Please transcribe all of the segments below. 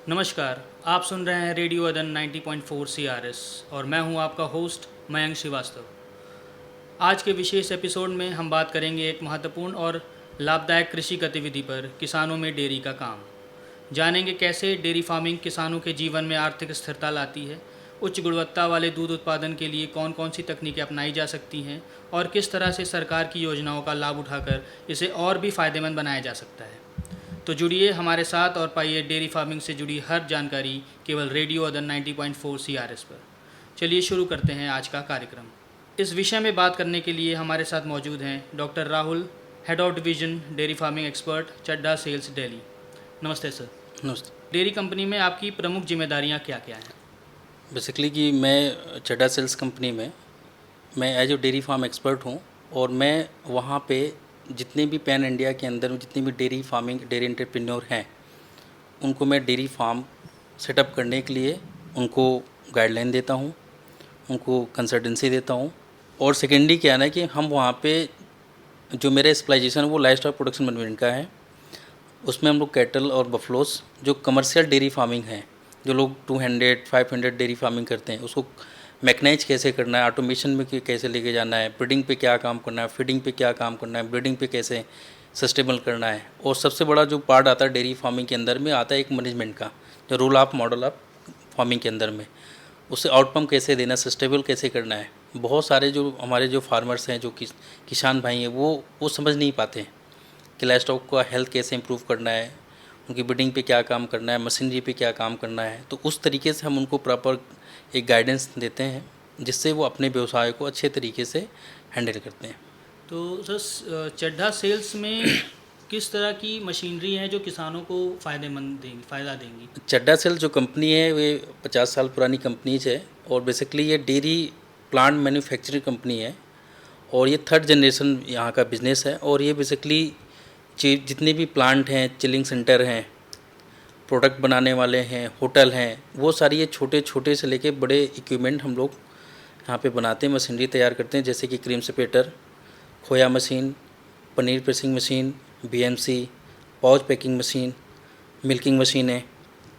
नमस्कार। आप सुन रहे हैं रेडियो अदन 90.4 CRS और मैं हूं आपका होस्ट मयंक श्रीवास्तव। आज के विशेष एपिसोड में हम बात करेंगे एक महत्वपूर्ण और लाभदायक कृषि गतिविधि पर, किसानों में डेयरी का काम। जानेंगे कैसे डेयरी फार्मिंग किसानों के जीवन में आर्थिक स्थिरता लाती है, उच्च गुणवत्ता वाले दूध उत्पादन के लिए कौन कौन सी तकनीकें अपनाई जा सकती हैं और किस तरह से सरकार की योजनाओं का लाभ उठाकर इसे और भी फ़ायदेमंद बनाया जा सकता है। तो जुड़िए हमारे साथ और पाइए डेयरी फार्मिंग से जुड़ी हर जानकारी केवल रेडियो अदन 90.4 CRS पर। चलिए शुरू करते हैं आज का कार्यक्रम। इस विषय में बात करने के लिए हमारे साथ मौजूद हैं doctor Rahul, head of division dairy farming expert, Chadha sales, Delhi. नमस्ते सर। नमस्ते। डेयरी कंपनी में आपकी प्रमुख जिम्मेदारियां क्या क्या हैं? बेसिकली कि मैं चड्ढा सेल्स कंपनी में मैं as a dairy farm expert हूँ और मैं वहाँ पे जितने भी पैन इंडिया के अंदर में जितने भी डेयरी फार्मिंग डेयरी एंटरप्रेन्योर हैं उनको मैं डेयरी फार्म सेटअप करने के लिए उनको गाइडलाइन देता हूँ, उनको कंसल्टेंसी देता हूँ। और सेकेंडली क्या है ना कि हम वहाँ पे जो मेरा स्पेशलाइजेशन है वो लाइव स्टॉक प्रोडक्शन मैनेजमेंट का है। उसमें हम लोग कैटल और बफलोस जो कमर्शियल डेयरी फार्मिंग है, जो लोग 200-500 डेयरी फार्मिंग करते हैं, उसको मैकेनाइज कैसे करना है, ऑटोमेशन में कैसे लेके जाना है, ब्रीडिंग पे क्या काम करना है, फीडिंग पे क्या काम करना है, ब्रीडिंग पे कैसे सस्टेबल करना है। और सबसे बड़ा जो पार्ट आता है डेयरी फार्मिंग के अंदर में आता है एक मैनेजमेंट का, जो rule of model of farming के अंदर में उससे आउटकम कैसे देना, सस्टेबल कैसे करना है। बहुत सारे जो हमारे जो फार्मर्स हैं, जो किसान भाई हैं, वो समझ नहीं पाते हैं कि लाइव स्टॉक का हेल्थ कैसे इंप्रूव करना है, उनकी ब्रीडिंग पे क्या काम करना है, मशीनरी पे क्या काम करना है। तो उस तरीके से हम उनको प्रॉपर एक गाइडेंस देते हैं जिससे वो अपने व्यवसाय को अच्छे तरीके से हैंडल करते हैं। तो सर, चड्ढा सेल्स में किस तरह की मशीनरी है जो किसानों को फ़ायदा देंगी? चड्ढा सेल जो कंपनी है वे 50 साल पुरानी कंपनीज है और बेसिकली ये डेयरी प्लांट मैन्युफैक्चरिंग कंपनी है और ये थर्ड जनरेशन यहाँ का बिज़नेस है। और ये बेसिकली जितने भी प्लांट हैं, चिलिंग सेंटर हैं, प्रोडक्ट बनाने वाले हैं, होटल हैं, वो सारी ये छोटे छोटे से लेके बड़े इक्विपमेंट हम लोग यहाँ पे बनाते हैं, मशीनरी तैयार करते हैं। जैसे कि क्रीम सेपरेटर, खोया machine, paneer pressing machine, BMC, pouch packing machine, milking machine है।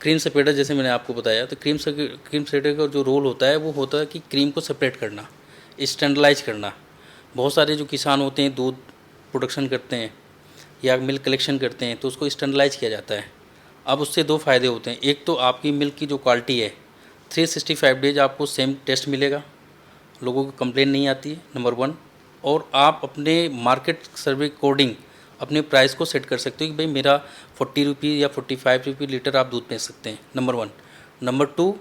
क्रीम सेपरेटर जैसे मैंने आपको बताया, तो क्रीम सेपरेटर का जो रोल होता है वो होता है कि क्रीम को सेपरेट करना, स्टैंडर्डाइज करना। बहुत सारे जो किसान होते हैं दूध प्रोडक्शन करते हैं या मिल्क कलेक्शन करते हैं तो उसको स्टैंडर्डाइज किया जाता है। अब उससे दो फ़ायदे होते हैं। एक तो आपकी मिल्क की जो क्वालिटी है 365 डेज आपको सेम टेस्ट मिलेगा, लोगों को कंप्लेन नहीं आती है, नंबर 1। और आप अपने मार्केट सर्वे अकॉर्डिंग अपने प्राइस को सेट कर सकते हो कि भाई मेरा 40 रुपये या 45 रुपये लीटर आप दूध बेच सकते हैं, नंबर 1। नंबर 2,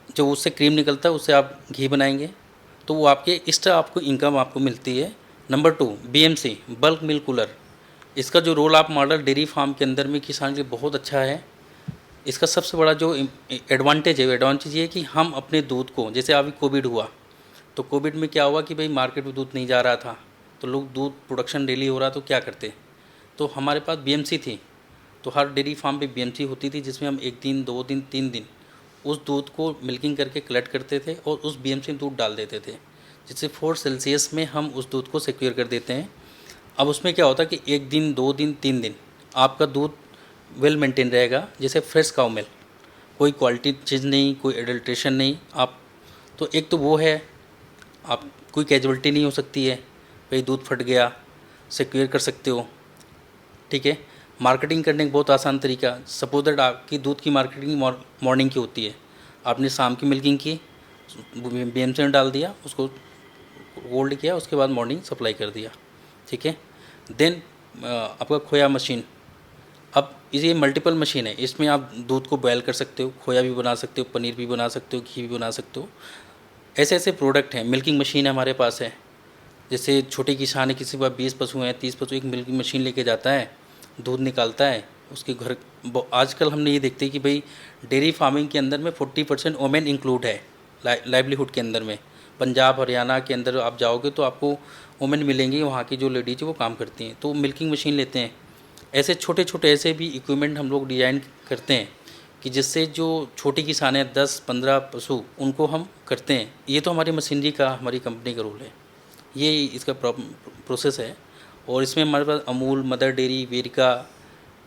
जो उससे क्रीम निकलता है उससे आप घी बनाएंगे तो वो आपके एक्स्ट्रा आपको इनकम आपको मिलती है। Number 2, BMC, bulk milk cooler. इसका जो role of model dairy farm के अंदर में किसान के लिए बहुत अच्छा है। इसका सबसे बड़ा जो एडवांटेज ये है कि हम अपने दूध को, जैसे अभी कोविड हुआ तो कोविड में क्या हुआ कि भाई मार्केट में दूध नहीं जा रहा था तो लोग दूध प्रोडक्शन डेली हो रहा तो क्या करते, तो हमारे पास बीएमसी थी। तो हर डेयरी फार्म पे बीएमसी होती थी जिसमें हम 1 दिन 2 दिन 3 दिन उस दूध को मिल्किंग करके कलेक्ट करते थे और उस बीएमसी में दूध डाल देते थे, जिससे 4 सेल्सियस में हम उस दूध को सिक्योर कर देते हैं। अब उसमें क्या होता है कि 1 दिन 2 दिन 3 दिन आपका दूध वेल मेंटेन रहेगा, जैसे फ्रेश काउ मिल्क, कोई क्वालिटी चीज़ नहीं, कोई एडल्ट्रेशन नहीं। आप तो एक तो वो है, आप कोई कैजुअलिटी नहीं हो सकती है, भाई दूध फट गया, सिक्योर कर सकते हो, ठीक है। मार्केटिंग करने का बहुत आसान तरीका, सपोज दैट आपकी दूध की मार्केटिंग मॉर्निंग की होती है, आपने शाम की मिल्किंग की, बीएमसी में डाल दिया, उसको गोल्ड किया, उसके बाद मॉर्निंग सप्लाई कर दिया, ठीक है। देन आपका खोया मशीन, अब ये मल्टीपल मशीन है, इसमें आप दूध को बॉयल कर सकते हो, खोया भी बना सकते हो, पनीर भी बना सकते हो, घी भी बना सकते हो। ऐसे ऐसे प्रोडक्ट हैं। मिल्किंग मशीन हमारे पास है, जैसे छोटे किसान है, किसी के पास 20 पशु हैं, 30 पशु, एक मिल्किंग मशीन लेके जाता है, दूध निकालता है उसके घर। आजकल हमने ये देखते हैं कि भाई डेयरी फार्मिंग के अंदर में 40% वोमेन इंक्लूड है लाइवलीहुड के अंदर में। पंजाब हरियाणा के अंदर आप जाओगे तो आपको वोमेन मिलेंगी, वहाँ की जो लेडीज है वो काम करती हैं, तो मिल्किंग मशीन लेते हैं। ऐसे छोटे छोटे ऐसे भी इक्विपमेंट हम लोग डिज़ाइन करते हैं कि जिससे जो छोटे किसान हैं 10-15 पशु, उनको हम करते हैं। ये तो हमारी मशीनरी का, हमारी कंपनी का रोल है, ये इसका प्रोसेस है। और इसमें हमारे पास अमूल, मदर डेयरी, वेरिका,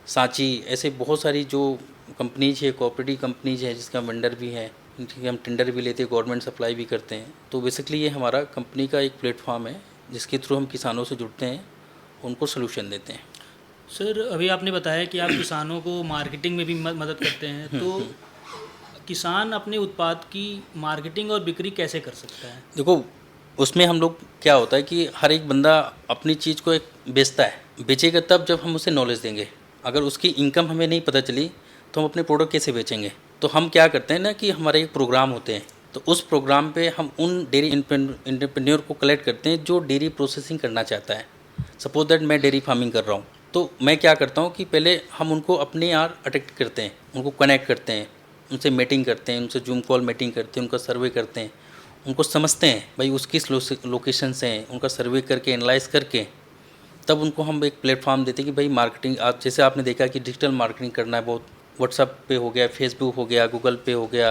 सांची, ऐसे बहुत सारी जो कंपनीज है, कोऑपरेटिव कंपनीज है जिसका वेंडर भी है, इनकी हम टेंडर भी लेते हैं, गवर्नमेंट सप्लाई भी करते हैं। तो बेसिकली ये हमारा कंपनी का एक प्लेटफॉर्म है जिसके थ्रू हम किसानों से जुड़ते हैं, उनको सोल्यूशन देते हैं। सर अभी आपने बताया कि आप किसानों को मार्केटिंग में भी मदद करते हैं, तो किसान अपने उत्पाद की मार्केटिंग और बिक्री कैसे कर सकता है? देखो, उसमें हम लोग क्या होता है कि हर एक बंदा अपनी चीज़ को एक बेचता है, बेचेगा तब जब हम उसे नॉलेज देंगे। अगर उसकी इनकम हमें नहीं पता चली तो हम अपने प्रोडक्ट कैसे बेचेंगे? तो हम क्या करते हैं ना कि हमारे एक प्रोग्राम होते हैं, तो उस प्रोग्राम पे हम उन डेयरी एंटरप्रेन्योर को कलेक्ट करते हैं जो डेयरी प्रोसेसिंग करना चाहता है। सपोज दैट मैं डेयरी फार्मिंग कर रहा हूँ, तो मैं क्या करता हूँ कि पहले हम उनको अपने यहाँ अट्रैक्ट करते हैं, उनको कनेक्ट करते हैं, उनसे मीटिंग करते हैं, उनसे जूम कॉल मीटिंग करते हैं, उनका सर्वे करते हैं, उनको समझते हैं भाई उसकी लोकेशन से हैं, उनका सर्वे करके एनालाइज करके तब उनको हम एक प्लेटफॉर्म देते हैं कि भाई मार्केटिंग, आप जैसे आपने देखा कि डिजिटल मार्केटिंग करना है, बहुत व्हाट्सअप पे हो गया, फेसबुक हो गया, गूगल पे हो गया,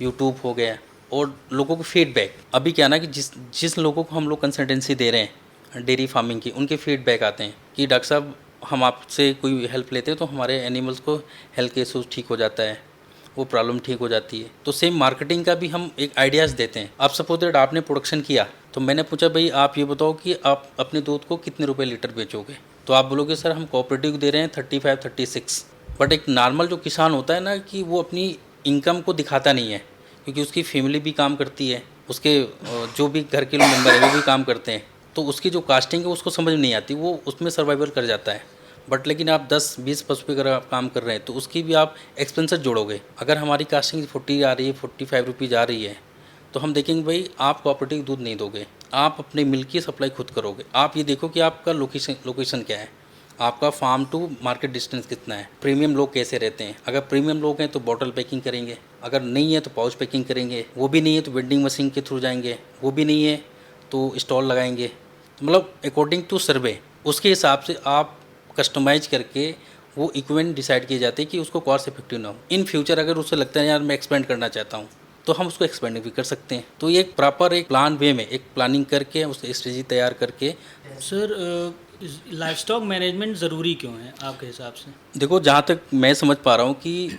यूट्यूब हो गया, और लोगों को फीडबैक, अभी क्या ना कि जिस लोगों को हम लोग कंसल्टेंसी दे रहे हैं डेयरी फार्मिंग की, उनके फीडबैक आते हैं कि डॉक्टर साहब हम आपसे कोई हेल्प लेते हैं तो हमारे एनिमल्स को हेल्थ के इशूज़ ठीक हो जाता है, वो प्रॉब्लम ठीक हो जाती है। तो सेम मार्केटिंग का भी हम एक आइडियाज़ देते हैं। आप सपोज दैट आपने प्रोडक्शन किया, तो मैंने पूछा भाई आप ये बताओ कि आप अपने दूध को कितने रुपए लीटर बेचोगे? तो आप बोलोगे सर हम कोऑपरेटिव दे रहे हैं 35 36। बट एक नॉर्मल जो किसान होता है ना कि वो अपनी इनकम को दिखाता नहीं है, क्योंकि उसकी फैमिली भी काम करती है, उसके जो भी घर के लोग मेंबर है वो भी काम करते हैं, तो उसकी जो कास्टिंग है उसको समझ में नहीं आती, वो उसमें सर्वाइवल कर जाता है। बट लेकिन आप 10-20 पशु पे अगर आप काम कर रहे हैं तो उसकी भी आप एक्सपेंसेस जोड़ोगे। अगर हमारी कास्टिंग 40 आ रही है, 45 रुपीज़ आ रही है, तो हम देखेंगे भाई आप कोऑपरेटिव दूध नहीं दोगे, आप अपने मिल्क की सप्लाई खुद करोगे। आप ये देखो कि आपका लोकेशन क्या है, आपका फार्म टू मार्केट डिस्टेंस कितना है, प्रीमियम लोग कैसे रहते हैं। अगर प्रीमियम लोग हैं तो बॉटल पैकिंग करेंगे, अगर नहीं है तो पाउच पैकिंग करेंगे, वो भी नहीं है तो वेंडिंग मशीन के थ्रू जाएंगे, वो भी नहीं है तो स्टॉल लगाएंगे। तो मतलब अकॉर्डिंग टू सर्वे उसके हिसाब से आप कस्टमाइज करके वो इक्विपमेंट डिसाइड किए जाते हैं कि उसको कॉस्ट इफेक्टिव ना हो। इन फ्यूचर अगर उसे लगता है यार मैं एक्सपेंड करना चाहता हूँ तो हम उसको एक्सपेंड भी कर सकते हैं। तो ये एक प्रॉपर एक प्लान वे में एक प्लानिंग करके उस स्ट्रेटजी तैयार करके। सर लाइफ स्टॉक मैनेजमेंट ज़रूरी क्यों है आपके हिसाब से? देखो, जहाँ तक मैं समझ पा रहा हूँ कि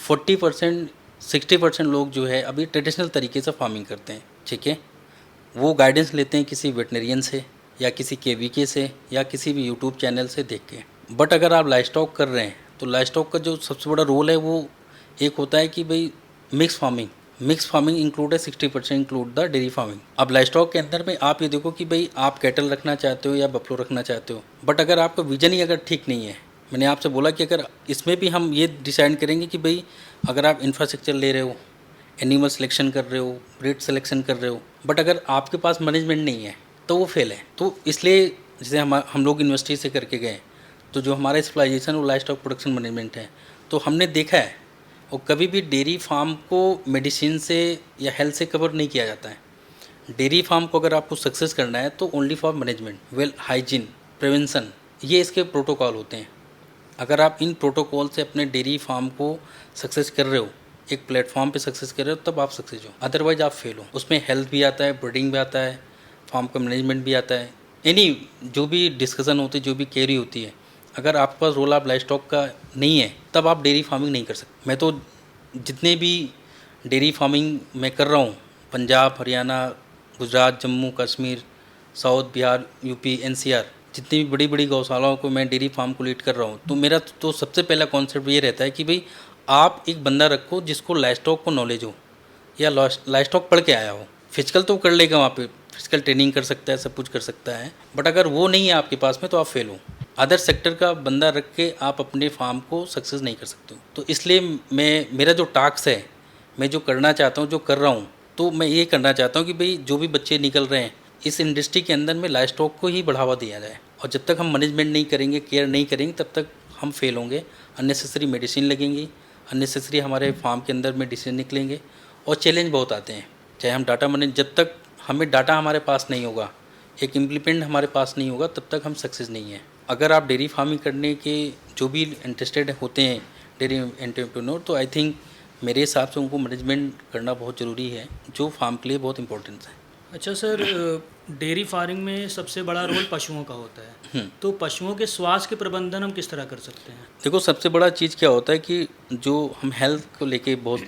40% 60% लोग जो है अभी ट्रेडिशनल तरीके से फार्मिंग करते हैं, ठीक है। वो गाइडेंस लेते हैं किसी वेटनरियन से या किसी केवीके से या किसी भी यूट्यूब चैनल से देख के। बट अगर आप लाइफ स्टॉक कर रहे हैं तो लाइफ स्टॉक का जो सबसे बड़ा रोल है वो एक होता है कि भाई मिक्स फार्मिंग इंक्लूड है 60% इंक्लूड द डेयरी फार्मिंग। अब लाइफ स्टॉक के अंदर में आप ये देखो कि भाई आप कैटल रखना चाहते हो या बफलो रखना चाहते हो, बट अगर आपका विजन ही अगर ठीक नहीं है, मैंने आपसे बोला कि अगर इसमें भी हम ये डिसाइड करेंगे कि भाई अगर आप इंफ्रास्ट्रक्चर ले रहे हो, एनिमल सिलेक्शन कर रहे हो, ब्रीड सिलेक्शन कर रहे हो, बट अगर आपके पास मैनेजमेंट नहीं है तो वो फेल है। तो इसलिए जैसे हम लोग यूनिवर्सिटी से करके गए, तो जो हमारा स्पेशलाइजेशन वो लाइफ स्टॉक प्रोडक्शन मैनेजमेंट है, तो हमने देखा है और कभी भी डेयरी फार्म को मेडिसिन से या हेल्थ से कवर नहीं किया जाता है। डेयरी फार्म को अगर आपको सक्सेस करना है तो only for management, well hygiene, prevention, ये इसके प्रोटोकॉल होते हैं। अगर आप इन प्रोटोकॉल से अपने डेयरी फार्म को सक्सेस कर रहे हो, एक प्लेटफॉर्म पे सक्सेस कर रहे हो, तब आप सक्सेस हो, अदरवाइज आप फेल हो। उसमें हेल्थ भी आता है, ब्रीडिंग भी आता है, फार्म का मैनेजमेंट भी आता है, जो भी डिस्कशन होती है, जो भी केयरी होती है, अगर आपके पास रोल ऑफ लाइफ स्टॉक का नहीं है तब आप डेयरी फार्मिंग नहीं कर सकते। मैं तो जितने भी डेयरी फार्मिंग मैं कर रहा हूँ, Punjab, Haryana, Gujarat, Jammu Kashmir, south, Bihar, UP, NCR, जितनी भी बड़ी बड़ी गौशालाओं को मैं डेयरी फार्म को लीड कर रहा हूँ, तो मेरा तो सबसे पहला कॉन्सेप्ट ये रहता है कि भाई आप एक बंदा रखो जिसको लाइफ स्टॉक को नॉलेज हो या लाइफ स्टॉक पढ़ के आया हो। फिजिकल तो कर लेगा, वहाँ पे फिजिकल ट्रेनिंग कर सकता है, सब कुछ कर सकता है, बट अगर वो नहीं है आपके पास में तो आप फेल हो। अदर सेक्टर का बंदा रख के आप अपने फार्म को सक्सेस नहीं कर सकते हो। तो इसलिए मेरा जो टास्क है, मैं जो करना चाहता हूँ, जो कर रहा हूँ, तो मैं ये करना चाहता हूँ कि भाई जो भी बच्चे निकल रहे हैं इस इंडस्ट्री के अंदर में लाइफ स्टॉक को ही बढ़ावा दिया जाए। और जब तक हम मैनेजमेंट नहीं करेंगे, केयर नहीं करेंगे, तब तक हम फेल होंगे। अननेसेसरी मेडिसिन लगेंगी, अननेसेसरी हमारे फार्म के अंदर में डिसीजन निकलेंगे और चैलेंज बहुत आते हैं। चाहे हम डाटा मैनेज, जब तक हमें डाटा हमारे पास नहीं होगा, एक इम्प्लीमेंट हमारे पास नहीं होगा, तब तक हम सक्सेस नहीं है। अगर आप डेयरी फार्मिंग करने के जो भी इंटरेस्टेड होते हैं डेयरी एंटरप्रेन्योर, तो आई थिंक मेरे हिसाब से उनको मैनेजमेंट करना बहुत ज़रूरी है, जो फार्म के लिए बहुत इंपॉर्टेंट है। अच्छा सर, डेयरी फार्मिंग में सबसे बड़ा रोल पशुओं का होता है, तो पशुओं के स्वास्थ्य के प्रबंधन हम किस तरह कर सकते हैं? देखो, सबसे बड़ा चीज़ क्या होता है कि जो हम हेल्थ को लेके बहुत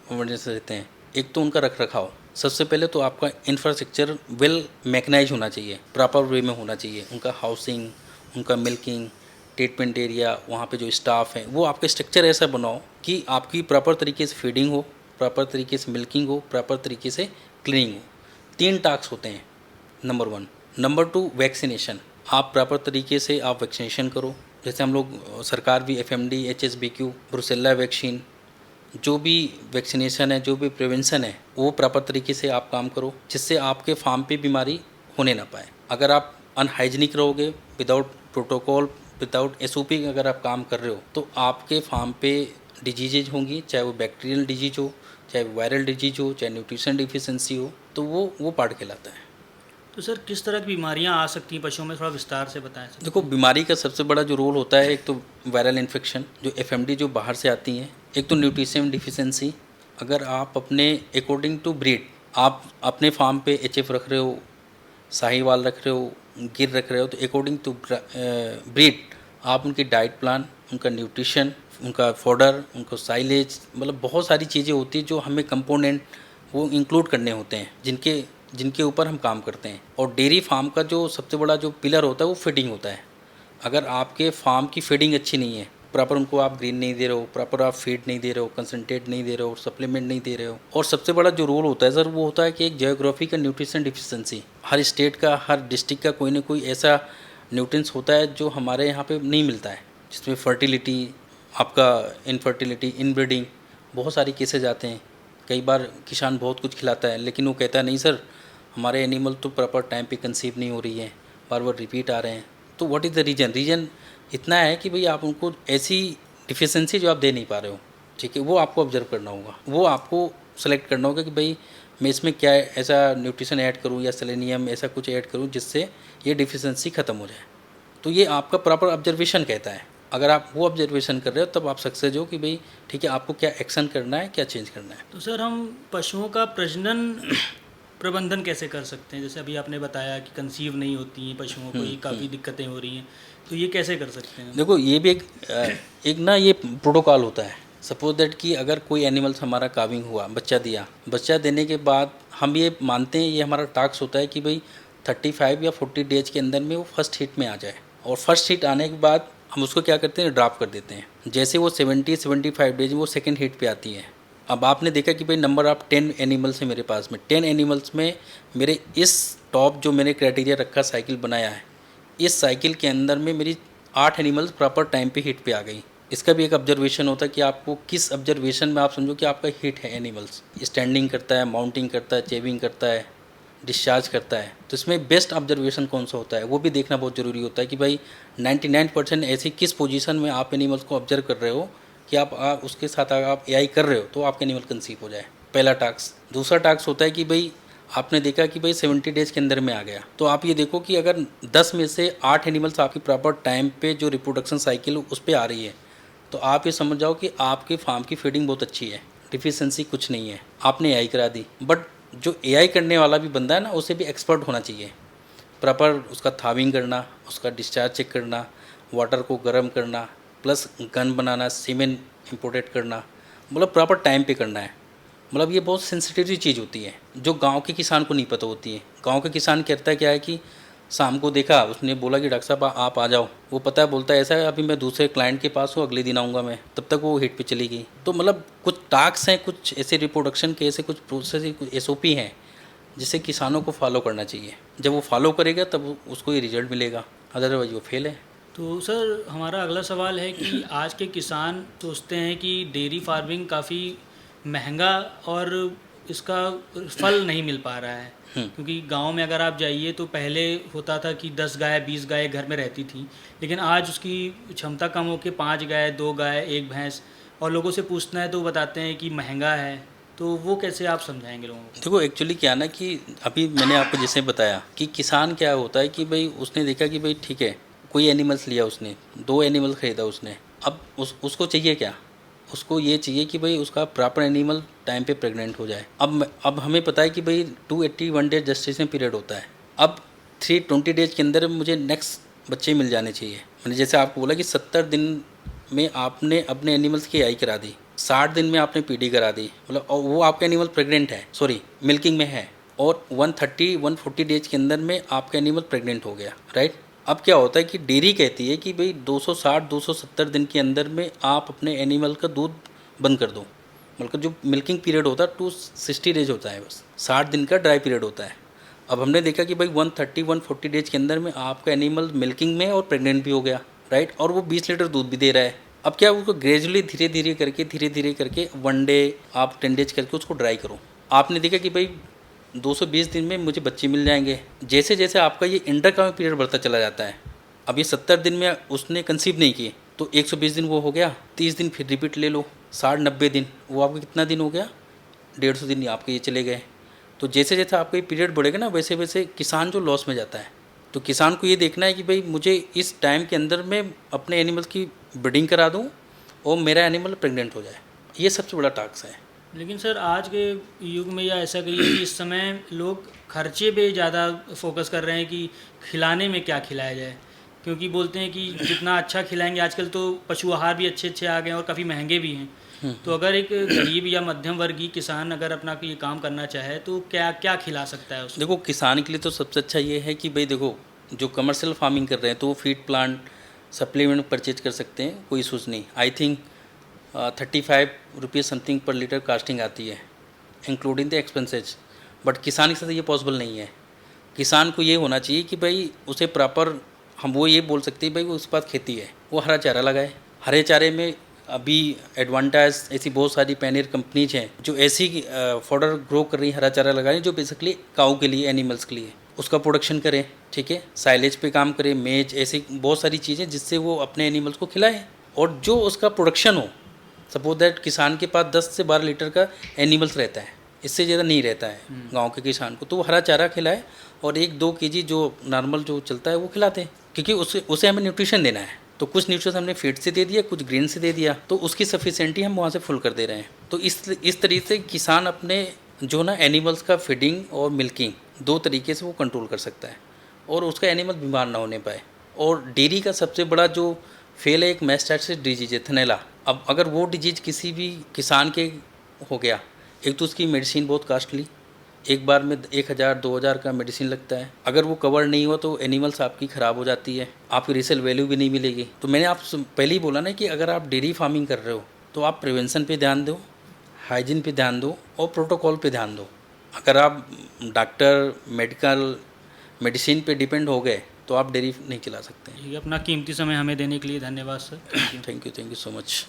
अवेयरनेस रहते हैं, एक तो उनका रख रखाव। सबसे पहले तो आपका इंफ्रास्ट्रक्चर वेल मैकेनाइज होना चाहिए, प्रॉपर वे में होना चाहिए। उनका हाउसिंग, उनका मिल्किंग, ट्रीटमेंट एरिया, वहाँ पे जो स्टाफ है वो आपका स्ट्रक्चर ऐसा बनाओ कि आपकी प्रॉपर तरीके से फीडिंग हो, प्रॉपर तरीके से मिल्किंग हो, प्रॉपर तरीके से क्लीनिंग हो। 3 टास्क होते हैं, नंबर 1। Number 2, vaccination. आप प्रॉपर तरीके से आप वैक्सीनेशन करो। जैसे हम लोग सरकार भी FMD, HSBQ, ब्रुसेल्ला वैक्सीन, जो भी वैक्सीनेशन है, जो भी प्रिवेंशन है, वो प्रॉपर तरीके से आप काम करो, जिससे आपके फार्म पे बीमारी होने ना पाए। अगर आप अनहाइजीनिक रहोगे, विदाउट प्रोटोकॉल, विदाउट SOP अगर आप काम कर रहे हो, तो आपके फार्म पे डिजीजेज होंगी, चाहे वो बैक्टीरियल डिजीज हो, चाहे वायरल डिजीज हो, चाहे न्यूट्रिशन डिफिशिएंसी हो, तो वो पार्ट कहलाता है। तो सर किस तरह की बीमारियां आ सकती हैं पशुओं में, थोड़ा विस्तार से बताएं सर। देखो, बीमारी का सबसे बड़ा जो रोल होता है, एक तो वायरल इन्फेक्शन जो FMD जो बाहर से आती हैं, एक तो न्यूट्रिशन डिफिशिएंसी। अगर आप अपने अकॉर्डिंग टू ब्रीड, आप अपने फार्म पे HF रख रहे हो, साहीवाल रख रहे हो, गिर रख रहे हो, तो अकॉर्डिंग टू ब्रीड आप उनकी डाइट प्लान, उनका न्यूट्रिशन, उनका फॉडर, उनको साइलेज, मतलब बहुत सारी चीज़ें होती हैं जो हमें कंपोनेंट वो इंक्लूड करने होते हैं, जिनके ऊपर हम काम करते हैं। और डेयरी फार्म का जो सबसे बड़ा जो पिलर होता है वो फीडिंग होता है। अगर आपके फार्म की फीडिंग अच्छी नहीं है, प्रॉपर उनको आप ग्रीन नहीं दे रहे हो, प्रॉपर आप फीड नहीं दे रहे हो, कंसनट्रेट नहीं दे रहे हो, सप्लीमेंट नहीं दे रहे हो, और सबसे बड़ा जो रोल होता है सर, वो होता है कि एक जियोग्राफिकल न्यूट्रिशन डिफिशिएंसी। हर स्टेट का, हर डिस्ट्रिक्ट का कोई ना कोई ऐसा न्यूट्रिएंट्स होता है जो हमारे यहाँ पे नहीं मिलता है, जिसमें फर्टिलिटी, आपका इनफर्टिलिटी, इनब्रीडिंग, बहुत सारी केसेज आते हैं। कई बार किसान बहुत कुछ खिलाता है, लेकिन वो कहता है नहीं सर, हमारे एनिमल तो प्रॉपर टाइम पे कंसीव नहीं हो रही है, बार बार रिपीट आ रहे हैं। तो व्हाट इज़ द रीज़न इतना है कि भाई आप उनको ऐसी डिफिशिएंसी जो आप दे नहीं पा रहे हो, ठीक है, वो आपको ऑब्जर्व करना होगा, वो आपको सेलेक्ट करना होगा कि भाई मैं इसमें क्या ऐसा न्यूट्रिशन ऐड करूँ या सेलेनियम ऐसा कुछ ऐड करूँ जिससे ये डिफिशिएंसी ख़त्म हो जाए। तो ये आपका प्रॉपर ऑब्जर्वेशन कहता है। अगर आप वो ऑब्जर्वेशन कर रहे हो तब आप सक्सेस हो कि भाई ठीक है, आपको क्या एक्शन करना है, क्या चेंज करना है। तो सर हम पशुओं का प्रजनन प्रबंधन कैसे कर सकते हैं? जैसे अभी आपने बताया कि कंसीव नहीं होती हैं पशुओं को, ये काफ़ी दिक्कतें हो रही हैं, तो ये कैसे कर सकते हैं? देखो, ये भी एक ना ये प्रोटोकॉल होता है। सपोज दैट कि अगर कोई एनिमल्स हमारा काविंग हुआ, बच्चा दिया, बच्चा देने के बाद हम ये मानते हैं, ये हमारा टास्क होता है कि भाई 35 या 40 डेज के अंदर में वो फर्स्ट हिट में आ जाए। और फर्स्ट हिट आने के बाद हम उसको क्या करते हैं, ड्रॉप कर देते हैं। जैसे वो 70-75 डेज में वो सेकेंड हिट पे आती है। अब आपने देखा कि भाई नंबर ऑफ 10 एनिमल्स है मेरे पास में, 10 एनिमल्स में मेरे इस टॉप जो मैंने क्राइटेरिया रखा, साइकिल बनाया है, इस साइकिल के अंदर में मेरी 8 एनिमल्स प्रॉपर टाइम पे हिट पे आ गई। इसका भी एक ऑब्जर्वेशन होता है कि आपको किस ऑब्जर्वेशन में आप समझो कि आपका हिट है। एनिमल्स स्टैंडिंग करता है, माउंटिंग करता है, चेविंग करता है, डिस्चार्ज करता है, तो इसमें बेस्ट ऑब्जर्वेशन कौन सा होता है वो भी देखना बहुत ज़रूरी होता है कि भाई 99% ऐसी किस पोजीशन में आप एनिमल्स को ऑब्जर्व कर रहे हो कि आप उसके साथ आप AI कर रहे हो तो आपके एनिमल कंसीव हो जाए। पहला टास्क। दूसरा टास्क होता है कि भाई आपने देखा कि भाई 70 डेज के अंदर में आ गया, तो आप ये देखो कि अगर 10 में से 8 एनिमल्स आपकी प्रॉपर टाइम पे जो रिप्रोडक्शन साइकिल उस पर आ रही है, तो आप ये समझ जाओ कि आपके फार्म की फीडिंग बहुत अच्छी है, डिफिशिएंसी कुछ नहीं है, आपने AI करा दी। बट जो AI करने वाला भी बंदा है ना, उसे भी एक्सपर्ट होना चाहिए। प्रॉपर उसका थाविंग करना, उसका डिस्चार्ज चेक करना, वाटर को गर्म करना, प्लस गन बनाना, सीमेन इंपोर्टेड करना, मतलब प्रॉपर टाइम पे करना है। मतलब ये बहुत सेंसिटिव चीज़ होती है जो गांव के किसान को नहीं पता होती है। गांव के किसान कहता है क्या है कि शाम को देखा, उसने बोला कि डॉक्टर साहब आप आ जाओ, वो पता है, बोलता है ऐसा है अभी मैं दूसरे क्लाइंट के पास हूँ, अगले दिन आऊँगा मैं, तब तक वो हिट पे चली गई। तो मतलब कुछ टास्क हैं, कुछ ऐसे रिप्रोडक्शन के ऐसे कुछ प्रोसेस, कुछ SOP हैं जिसे किसानों को फॉलो करना चाहिए। जब वो फॉलो करेगा तब उसको ये रिजल्ट मिलेगा, अदरवाइज वो फेल है। तो सर हमारा अगला सवाल है कि आज के किसान सोचते हैं कि डेयरी फार्मिंग काफ़ी महंगा और इसका फल नहीं मिल पा रहा है, क्योंकि गांव में अगर आप जाइए तो पहले होता था कि 10 गाय 20 गाय घर में रहती थी, लेकिन आज उसकी क्षमता कम होकर 5 गाय 2 गाय 1 भैंस, और लोगों से पूछना है तो वो बताते हैं कि महंगा है। तो वो कैसे आप समझाएंगे लोगों को? देखो, एक्चुअली क्या ना कि अभी मैंने आपको जैसे बताया कि किसान क्या होता है कि भाई उसने देखा कि भाई ठीक है, कोई एनिमल्स लिया, उसने 2 एनिमल ख़रीदा उसने, अब उसको चाहिए क्या, उसको ये चाहिए कि भाई उसका प्रॉपर एनिमल टाइम पे प्रेग्नेंट हो जाए। अब हमें पता है कि भाई 281 डे जेस्टेशन पीरियड होता है। अब 320 डेज के अंदर मुझे नेक्स्ट बच्चे मिल जाने चाहिए। मैंने जैसे आपको बोला कि 70 दिन में आपने अपने एनिमल्स की आई करा दी, 60 दिन में आपने पीडी करा दी, मतलब और वो आपका एनिमल प्रेग्नेंट है, सॉरी मिल्किंग में है, और 130-140 डेज के अंदर में आपका एनिमल प्रेग्नेंट हो गया, राइट। अब क्या होता है कि डेयरी कहती है कि भाई 260-270 दिन के अंदर में आप अपने एनिमल का दूध बंद कर दो। मतलब जो मिल्किंग पीरियड होता है 260 डेज होता है, बस 60 दिन का ड्राई पीरियड होता है। अब हमने देखा कि भाई 130-140 डेज के अंदर में आपका एनिमल मिल्किंग में और प्रेग्नेंट भी हो गया, राइट, और वो 20 लीटर दूध भी दे रहा है। अब क्या उसको ग्रेजुअली धीरे धीरे करके 1 डे आप 10 डेज करके उसको ड्राई करो। आपने देखा कि भाई 220 दिन में मुझे बच्चे मिल जाएंगे। जैसे जैसे आपका ये इंटरकाम पीरियड बढ़ता चला जाता है, अब ये 70 दिन में उसने कंसीव नहीं किए तो 120 दिन वो हो गया, 30 दिन फिर रिपीट ले लो, 60-90 दिन, वो आपका कितना दिन हो गया, 150 दिन आपके ये चले गए। तो जैसे जैसे आपका ये पीरियड बढ़ेगा ना, वैसे वैसे किसान जो लॉस में जाता है। तो किसान को ये देखना है कि भाई मुझे इस टाइम के अंदर मैं अपने एनिमल की ब्रीडिंग करा दूँ और मेरा एनिमल प्रेग्नेंट हो जाए, ये सबसे बड़ा टास्क है। लेकिन सर आज के युग में या ऐसा कहिए कि इस समय लोग खर्चे पे ज़्यादा फोकस कर रहे हैं कि खिलाने में क्या खिलाया जाए, क्योंकि बोलते हैं कि जितना अच्छा खिलाएंगे, आजकल तो पशु आहार भी अच्छे अच्छे आ गए हैं और काफ़ी महंगे भी हैं। तो अगर एक गरीब या मध्यम वर्गीय किसान अगर अपना ये काम करना चाहे तो क्या क्या खिला सकता है उसको? देखो, किसान के लिए तो सबसे अच्छा ये है कि भाई देखो, जो कमर्शियल फार्मिंग कर रहे हैं तो वो फीड प्लांट सप्लीमेंट परचेज कर सकते हैं, कोई इशूज़ नहीं। आई थिंक 35 रुपीज़ समथिंग पर लीटर कास्टिंग आती है इंक्लूडिंग द एक्सपेंसेज। बट किसान के साथ ये पॉसिबल नहीं है। किसान को ये होना चाहिए कि भाई उसे प्रॉपर, हम वो ये बोल सकते हैं भाई वो उसके पास खेती है, वो हरा चारा लगाए। हरे चारे में अभी एडवांटेज ऐसी बहुत सारी पैनियर कंपनीज हैं जो ऐसी फॉडर ग्रो कर रही है, हरा चारा लगा रही है जो बेसिकली काऊ के लिए, एनिमल्स के लिए, उसका प्रोडक्शन करें, ठीक है, साइलेज पे काम करें, मेज, ऐसी बहुत सारी चीज़ें जिससे वो अपने एनिमल्स को खिलाए। और जो उसका प्रोडक्शन हो, सपोज दैट किसान के पास 10 से 12 लीटर का एनिमल्स रहता है, इससे ज़्यादा नहीं रहता है गांव के किसान को, तो वो हरा चारा खिलाए और 1-2 केजी जो नॉर्मल जो चलता है वो खिलाते हैं, क्योंकि उसे हमें न्यूट्रिशन देना है। तो कुछ न्यूट्रिशन हमने फीड से दे दिया, कुछ ग्रेन से दे दिया, तो उसकी सफिशेंटी हम वहाँ से फुल कर दे रहे हैं। तो इस तरीके से किसान अपने जो ना एनिमल्स का फीडिंग और मिल्किंग 2 तरीके से वो कंट्रोल कर सकता है और उसका एनिमल बीमार ना होने पाए। और डेयरी का सबसे बड़ा जो फेल है एक मैस्टाइटिस डिजीज है, थनैला। अब अगर वो डिजीज किसी भी किसान के हो गया, एक तो उसकी मेडिसिन बहुत कॉस्टली, एक बार में 1000-2000 का मेडिसिन लगता है। अगर वो कवर नहीं हुआ तो एनिमल्स आपकी ख़राब हो जाती है, आपकी रीसेल वैल्यू भी नहीं मिलेगी। तो मैंने आप पहले ही बोला ना कि अगर आप डेयरी फार्मिंग कर रहे हो तो आप प्रिवेंशन पे ध्यान दो, हाइजीन पे ध्यान दो और प्रोटोकॉल पे ध्यान दो। अगर आप डॉक्टर, मेडिकल, मेडिसिन पे डिपेंड हो गए तो आप डेयरी नहीं चला सकते। ये अपना कीमती समय हमें देने के लिए धन्यवाद sir. Thank you so much.